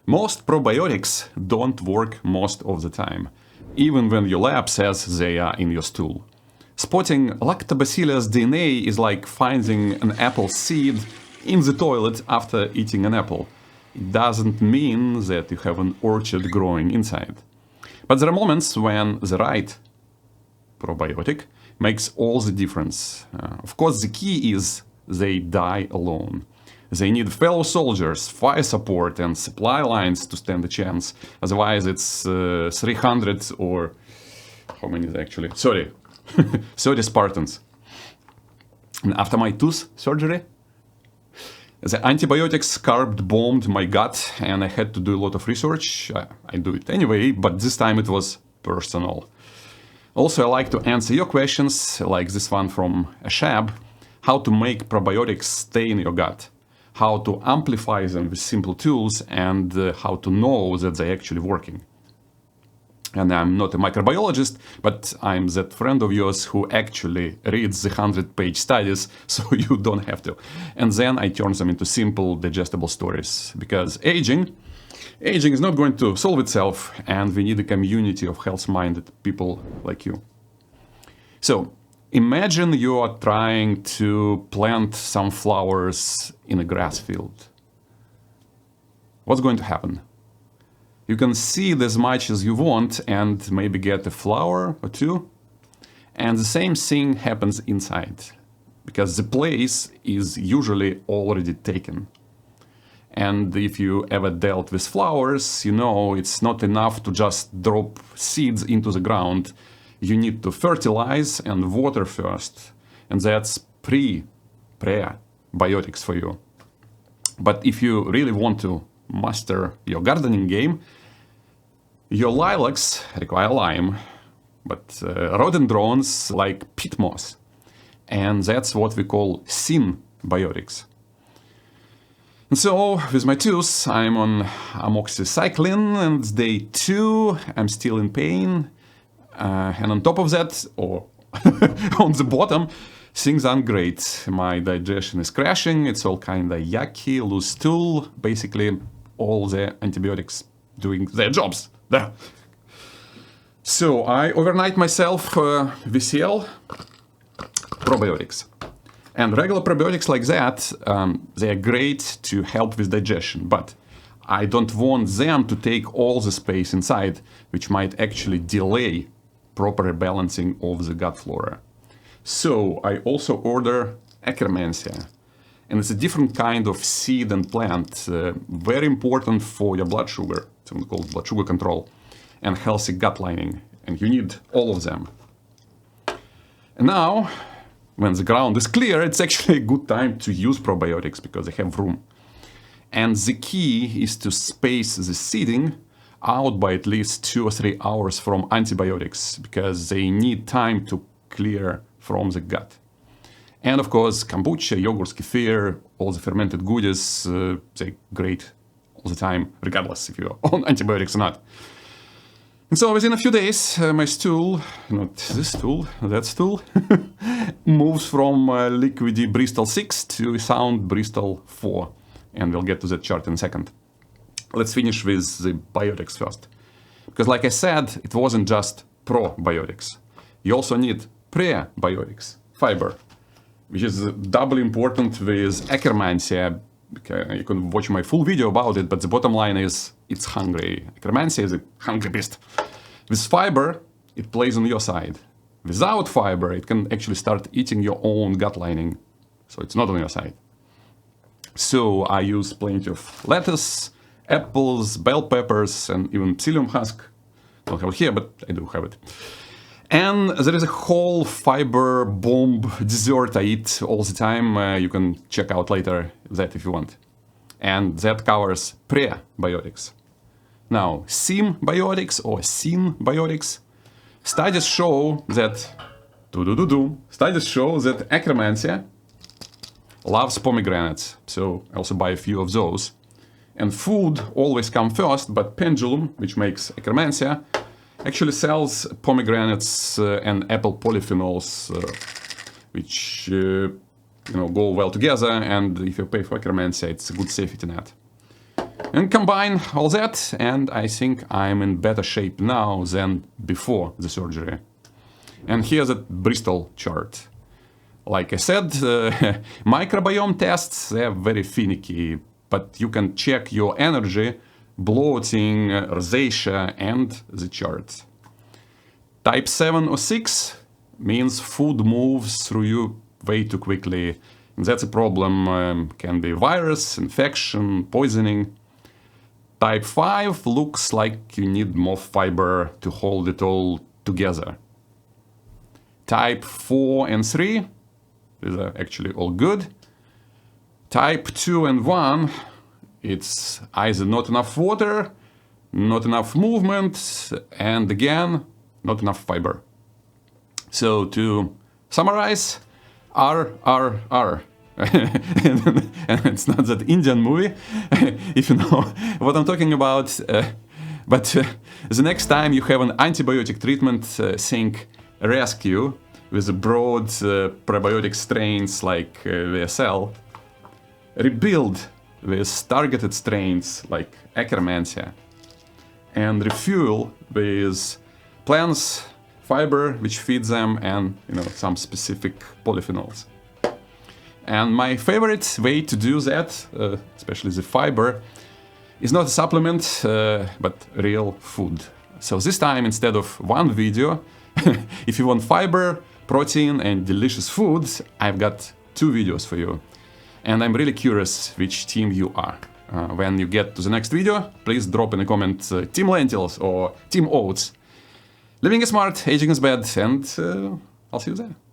Most probiotics don't work most of the time, even when your lab says they are in your stool. Spotting lactobacillus DNA is like finding an apple seed in the toilet after eating an apple. It doesn't mean that you have an orchard growing inside. But there are moments when the right probiotic makes all the difference. Of course, the key is they die alone. They need fellow soldiers, fire support, and supply lines to stand a chance. Otherwise, it's 300 or... how many is it actually? 30. 30 Spartans. And after my tooth surgery, the antibiotics carb-bombed my gut, and I had to do a lot of research. I do it anyway, but this time it was personal. Also, I like to answer your questions, like this one from Ashab: how to make probiotics stay in your gut, how to amplify them with simple tools, and how to know that they're actually working. And I'm not a microbiologist, but I'm that friend of yours who actually reads the 100-page studies, so you don't have to. And then I turn them into simple, digestible stories. Because aging is not going to solve itself, and we need a community of health-minded people like you. So, imagine you are trying to plant some flowers in a grass field. What's going to happen? You can seed as much as you want and maybe get a flower or two. And the same thing happens inside, because the place is usually already taken. And if you ever dealt with flowers, you know it's not enough to just drop seeds into the ground. You need to fertilize and water first. And that's prebiotics for you. But if you really want to master your gardening game, your lilacs require lime, but rhododendrons like peat moss. And that's what we call synbiotics. And so, with my tooth, I'm on amoxicillin, and day 2, I'm still in pain. And on top of that, or on the bottom, things aren't great. My digestion is crashing, it's all kind of yucky, loose stool, basically all the antibiotics doing their jobs. There. So I overnight myself VCL probiotics. And regular probiotics like that, they are great to help with digestion, but I don't want them to take all the space inside, which might actually delay proper balancing of the gut flora. So I also order Akkermansia. And it's a different kind of seed and plant, very important for your blood sugar, something called blood sugar control, and healthy gut lining. And you need all of them. And now, when the ground is clear, it's actually a good time to use probiotics because they have room. And the key is to space the seeding out by at least 2 or 3 hours from antibiotics, because they need time to clear from the gut. And of course, kombucha, yogurt, kefir, all the fermented goodies, they're great all the time, regardless if you're on antibiotics or not. And so within a few days, my stool, not this stool, that stool, moves from liquidy Bristol 6 to sound Bristol 4. And we'll get to that chart in a second. Let's finish with the biotics first. Because like I said, it wasn't just probiotics. You also need prebiotics, fiber, which is doubly important with Akkermansia. You can watch my full video about it, but the bottom line is it's hungry. Akkermansia is a hungry beast. With fiber, it plays on your side. Without fiber, it can actually start eating your own gut lining. So it's not on your side. So I use plenty of lettuce, apples, bell peppers, and even psyllium husk. I don't have it here, but I do have it. And there is a whole fiber bomb dessert I eat all the time. You can check out later that if you want. And that covers prebiotics. Now, Synbiotics or Synbiotics, studies show that Akkermansia loves pomegranates. So I also buy a few of those. And food always comes first, but Pendulum, which makes Akkermansia, actually sells pomegranates and apple polyphenols, which go well together. And if you pay for Akkermansia, it's a good safety net. And combine all that, and I think I'm in better shape now than before the surgery. And here's a Bristol chart. Like I said, microbiome tests, they're very finicky, but you can check your energy, bloating, rosacea, and the chart. Type 7 or 6 means food moves through you way too quickly. That's a problem. Can be virus, infection, poisoning. Type 5 looks like you need more fiber to hold it all together. Type 4 and 3, these are actually all good. Type 2 and 1, it's either not enough water, not enough movement, and again, not enough fiber. So to summarize, R, R, R. And it's not that Indian movie, if you know what I'm talking about. But the next time you have an antibiotic treatment, think rescue with a broad probiotic strains like VSL, rebuild with targeted strains like Akkermansia, and refuel with plants, fiber which feeds them, and some specific polyphenols. And my favorite way to do that, especially the fiber, is not a supplement, but real food. So this time, instead of one video, if you want fiber, protein, and delicious foods, I've got 2 videos for you. And I'm really curious which team you are. When you get to the next video, please drop in a comment Team Lentils or Team Oats. Living is smart, aging is bad, and I'll see you there.